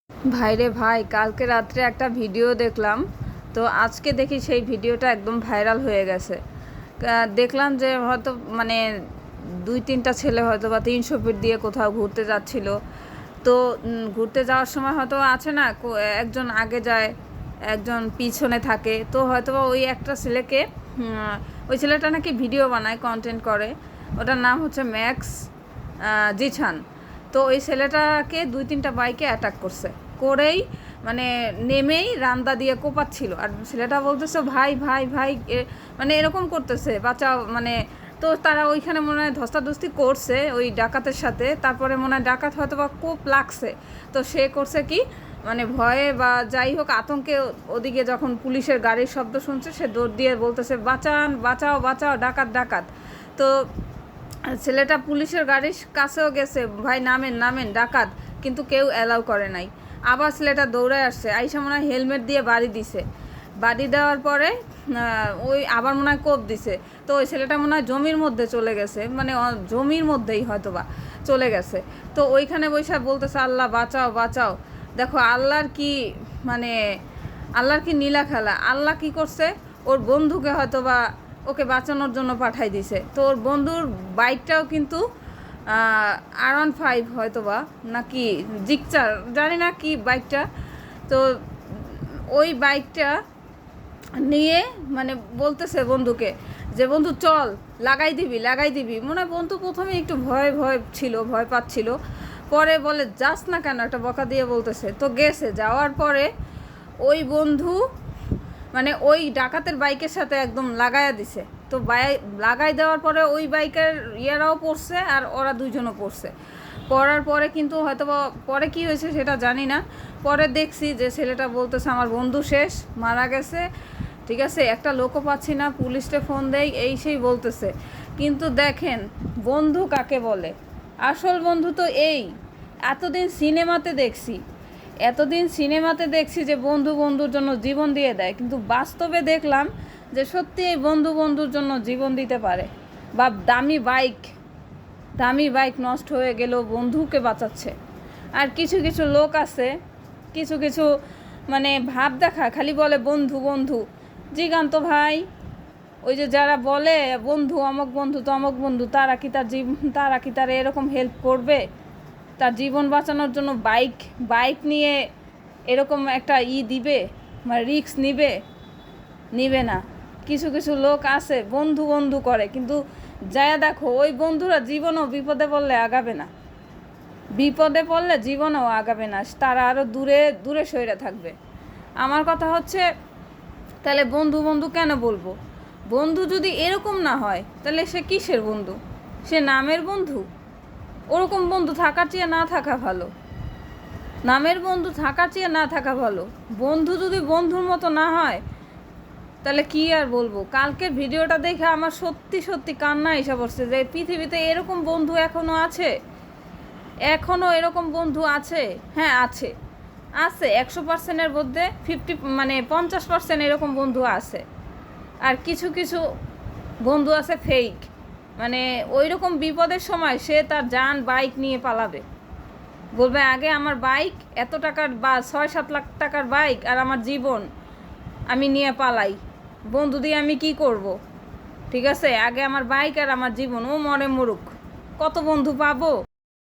ভাইরে ভাই, কালকে রাত্রে একটা ভিডিও দেখলাম। তো আজকে দেখি সেই ভিডিওটা একদম ভাইরাল হয়ে গেছে। দেখলাম যে হয়তো মানে 2-3টা ছেলে হয়তো বা 300 ফিট দিয়ে কোথাও ঘুরতে যাচ্ছিল। তো ঘুরতে যাওয়ার সময় হয়তো আছে না, একজন আগে যায়, একজন পিছনে থাকে। তো হয়তো বা ওই একটা ছেলেকে, ওই ছেলেটা নাকি ভিডিও বানায়, কন্টেন্ট করে। ওটার নাম হচ্ছে ম্যাক্স জিছান। তো ওই ছেলেটাকে 2-3টা বাইকে অ্যাটাক করছে, করেই মানে নেমেই রান্দা দিয়ে কোপাচ্ছিল। আর ছেলেটা বলতেছে ভাই ভাই ভাই, মানে এরকম করতেছে, বাঁচাও মানে। তো তারা ওইখানে মনে হয় ধস্তাধস্তি করছে ওই ডাকাতের সাথে। তারপরে মনে হয় ডাকাত হয়তো বা কোপ লাগছে। তো সে করছে কি, মানে ভয়ে বা যাই হোক আতঙ্কে, ওদিকে যখন পুলিশের গাড়ির শব্দ শুনছে সে দৌড় দিয়ে বলতেছে বাঁচান, বাঁচাও বাঁচাও, ডাকাত ডাকাত। তো ছেলেটা পুলিশের গাড়ির কাছেও গেছে, ভাই নামেন নামেন, ডাকাত, কিন্তু কেউ অ্যালাউ করে নাই। আবার ছেলেটা দৌড়ে আসছে, আইসা মনে হয় হেলমেট দিয়ে বাড়ি দিছে। বাড়ি দেওয়ার পরে ওই আবার মনে হয় কোপ দিছে। তো ওই ছেলেটা মনে হয় জমির মধ্যে চলে গেছে, মানে জমির মধ্যেই হয়তো বা চলে গেছে। তো ওইখানে বৈশাখ বলতেছে আল্লাহ বাঁচাও বাঁচাও। দেখো আল্লাহর কি, মানে আল্লাহর কি নীলা খেলা। আল্লাহ কি করছে, ওর বন্ধুকে হয়তো বা ওকে বাঁচানোর জন্য পাঠাই দিছে। তো ওর বন্ধুর বাইকটাও কিন্তু R15 হয়তো বা, নাকি জিকচার, জানি না কি বাইকটা। তো ওই বাইকটা নিয়ে মানে বলতেছে বন্ধুকে যে বন্ধু চল, লাগাই দিবি লাগাই দিবি। মনে হয় বন্ধু প্রথমে একটু ভয় ভয় ছিল, ভয় পাচ্ছিল। পরে বলে যাস না কেন, একটা বকা দিয়ে বলতেছে। তো গেছে, যাওয়ার পরে ওই বন্ধু মানে ওই ডাকাতের বাইকের সাথে একদম লাগাইয়া দিছে। তো লাগাই দেওয়ার পরে ওই বাইকের ইয়েরাও পড়ছে আর ওরা দুইজনও পড়ছে। পড়ার পরে কিন্তু হয়তো বা পরে কী হয়েছে সেটা জানি না। পরে দেখছি যে ছেলেটা বলতেছে আমার বন্ধু শেষ, মারা গেছে। ঠিক আছে, একটা লোকও পাচ্ছি না, পুলিশকে ফোন দেয়, এই সেই বলতেছে। কিন্তু দেখেন বন্ধু কাকে বলে, আসল বন্ধু তো এই। এতদিন সিনেমাতে দেখছি যে বন্ধু বন্ধুর জন্য জীবন দিয়ে দেয়, কিন্তু বাস্তবে দেখলাম যে সত্যি এই বন্ধু বন্ধুর জন্য জীবন দিতে পারে। বা দামি বাইক নষ্ট হয়ে গেলেও বন্ধুকে বাঁচাচ্ছে। আর কিছু কিছু লোক আছে, কিছু কিছু মানে ভাব দেখা, খালি বলে বন্ধু বন্ধু। জিগান তো ভাই, ওই যে যারা বলে বন্ধু অমক বন্ধু তমক বন্ধু, তারা কি তার এরকম হেল্প করবে? তার জীবন বাঁচানোর জন্য বাইক নিয়ে এরকম একটা দিবে, মানে রিস্ক নিবে না। কিছু কিছু লোক আছে বন্ধু বন্ধু করে, কিন্তু যায়া দেখো ওই বন্ধুরা জীবনও বিপদে পড়লে আগাবে না, জীবনও আগাবে না, তারা আরও দূরে দূরে সরে থাকবে। আমার কথা হচ্ছে, তাহলে বন্ধু বন্ধু কেন বলবো? বন্ধু যদি এরকম না হয় তাহলে সে কিসের বন্ধু? সে নামের বন্ধু। ওরকম বন্ধু থাকার চেয়ে না থাকা ভালো। নামের বন্ধু থাকার চেয়ে না থাকা ভালো। বন্ধু যদি বন্ধুর মতো না হয় তাহলে কি আর বলবো। কালকের ভিডিওটা দেখে আমার সত্যি সত্যি কান্না এসে পড়ছে যে পৃথিবীতে এরকম বন্ধু এখনও এরকম বন্ধু আছে। হ্যাঁ আছে, 100%-এর মধ্যে 50% এরকম বন্ধু আছে। আর কিছু কিছু বন্ধু আছে ফেক, মানে ওই রকম বিপদের সময় সে তার বাইক নিয়ে পালাবে। বলবে আগে আমার বাইক এত টাকার, বা 6-7 লাখ টাকার বাইক, আর আমার জীবন আমি নিয়ে পালাই, বন্ধু দিয়ে আমি কি করব? ঠিক আছে, আগে আমার বাইক আর আমার জীবন, ও মরে মরুক, কত বন্ধু পাবো?